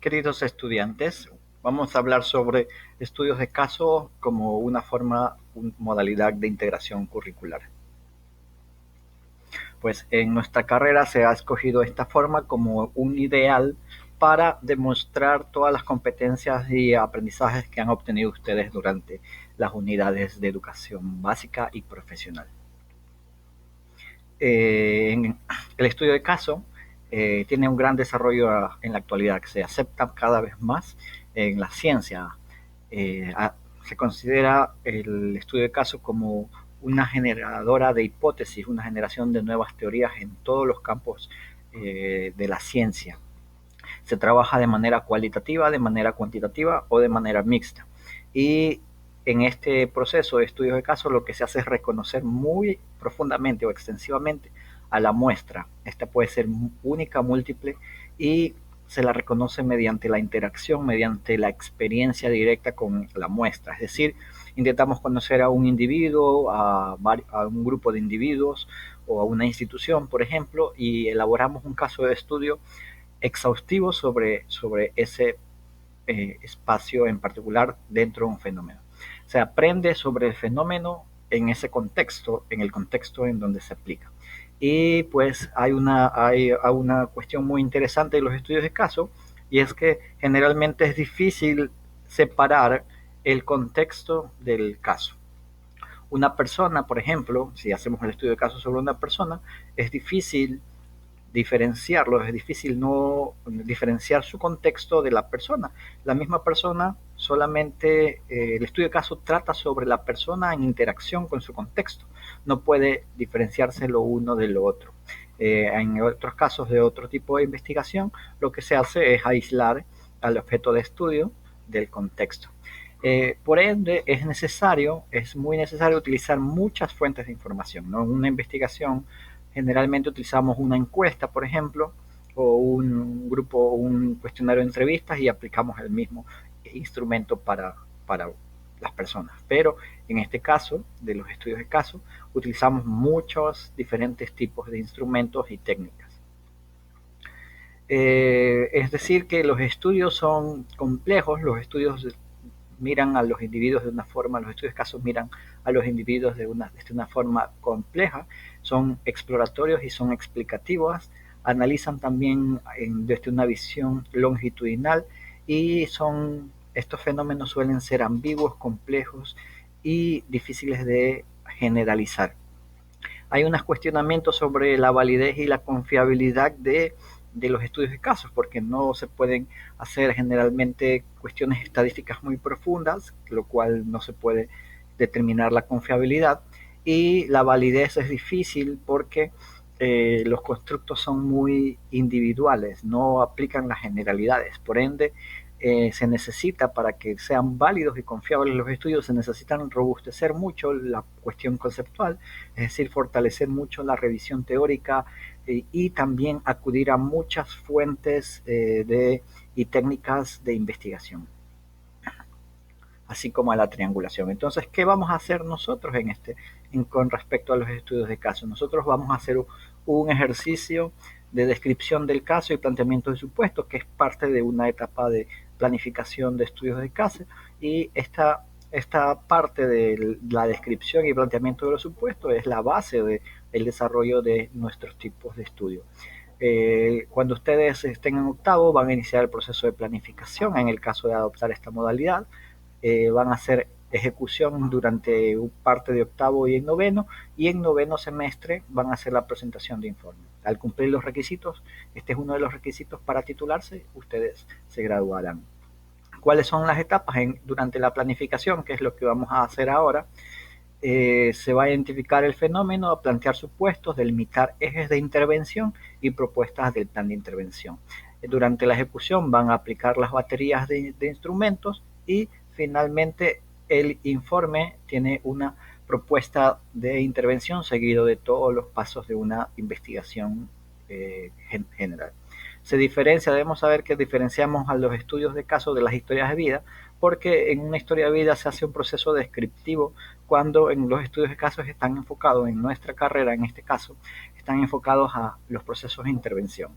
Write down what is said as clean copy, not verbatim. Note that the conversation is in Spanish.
Queridos estudiantes, vamos a hablar sobre estudios de caso como una modalidad de integración curricular. Pues en nuestra carrera se ha escogido esta forma como un ideal para demostrar todas las competencias y aprendizajes que han obtenido ustedes durante las unidades de educación básica y profesional. En el estudio de caso tiene un gran desarrollo en la actualidad, que se acepta cada vez más en la ciencia. Eh, Se considera el estudio de caso como una generadora de hipótesis, una generación de nuevas teorías en todos los campos de la ciencia. Se trabaja de manera cualitativa, de manera cuantitativa o de manera mixta. Y en este proceso de estudios de caso lo que se hace es reconocer muy profundamente o extensivamente a la muestra. Esta puede ser única, múltiple y se la reconoce mediante la interacción, mediante la experiencia directa con la muestra. Es decir, intentamos conocer a un individuo, a un grupo de individuos o a una institución, por ejemplo, y elaboramos un caso de estudio exhaustivo sobre ese espacio en particular dentro de un fenómeno. Se aprende sobre el fenómeno en ese contexto, en el contexto en donde se aplica. Y pues hay una cuestión muy interesante de los estudios de caso, y es que generalmente es difícil separar el contexto del caso. Una persona, por ejemplo, si hacemos el estudio de caso sobre una persona, es difícil diferenciarlo, es difícil no diferenciar su contexto de la persona. La misma persona solamente, el estudio de caso trata sobre la persona en interacción con su contexto, no puede diferenciarse lo uno de lo otro. En otros casos de otro tipo de investigación, lo que se hace es aislar al objeto de estudio del contexto. Por ende, es muy necesario utilizar muchas fuentes de información, ¿no? En una investigación generalmente utilizamos una encuesta, por ejemplo, o un cuestionario de entrevistas y aplicamos el mismo instrumento para las personas. Pero en este caso, de los estudios de caso, utilizamos muchos diferentes tipos de instrumentos y técnicas. Es decir, que los estudios son complejos, los estudios miran a los individuos de una forma, los estudios de casos miran a los individuos de una forma compleja, son exploratorios y son explicativos, analizan también desde una visión longitudinal y estos fenómenos suelen ser ambiguos, complejos y difíciles de generalizar. Hay unos cuestionamientos sobre la validez y la confiabilidad de los estudios de casos, porque no se pueden hacer generalmente cuestiones estadísticas muy profundas, lo cual no se puede determinar la confiabilidad, y la validez es difícil porque los constructos son muy individuales, no aplican las generalidades, por ende se necesita, para que sean válidos y confiables los estudios, se necesitan robustecer mucho la cuestión conceptual, es decir, fortalecer mucho la revisión teórica y también acudir a muchas fuentes y técnicas de investigación, así como a la triangulación. Entonces, ¿qué vamos a hacer nosotros con respecto a los estudios de caso? Nosotros vamos a hacer un ejercicio de descripción del caso y planteamiento de supuestos, que es parte de una etapa de planificación de estudios de caso, y esta parte de la descripción y planteamiento de los supuestos es la base del desarrollo de nuestros tipos de estudio. Cuando ustedes estén en octavo van a iniciar el proceso de planificación en el caso de adoptar esta modalidad. Van a hacer ejecución durante parte de octavo y en noveno semestre van a hacer la presentación de informe. Al cumplir los requisitos, este es uno de los requisitos para titularse, ustedes se graduarán. ¿Cuáles son las etapas durante la planificación? Que es lo que vamos a hacer ahora. Se va a identificar el fenómeno, a plantear supuestos, delimitar ejes de intervención y propuestas del plan de intervención. Durante la ejecución van a aplicar las baterías de instrumentos y finalmente el informe tiene una propuesta de intervención seguido de todos los pasos de una investigación general. Debemos saber que diferenciamos a los estudios de caso de las historias de vida, porque en una historia de vida se hace un proceso descriptivo, cuando en los estudios de casos están enfocados, en nuestra carrera en este caso, están enfocados a los procesos de intervención.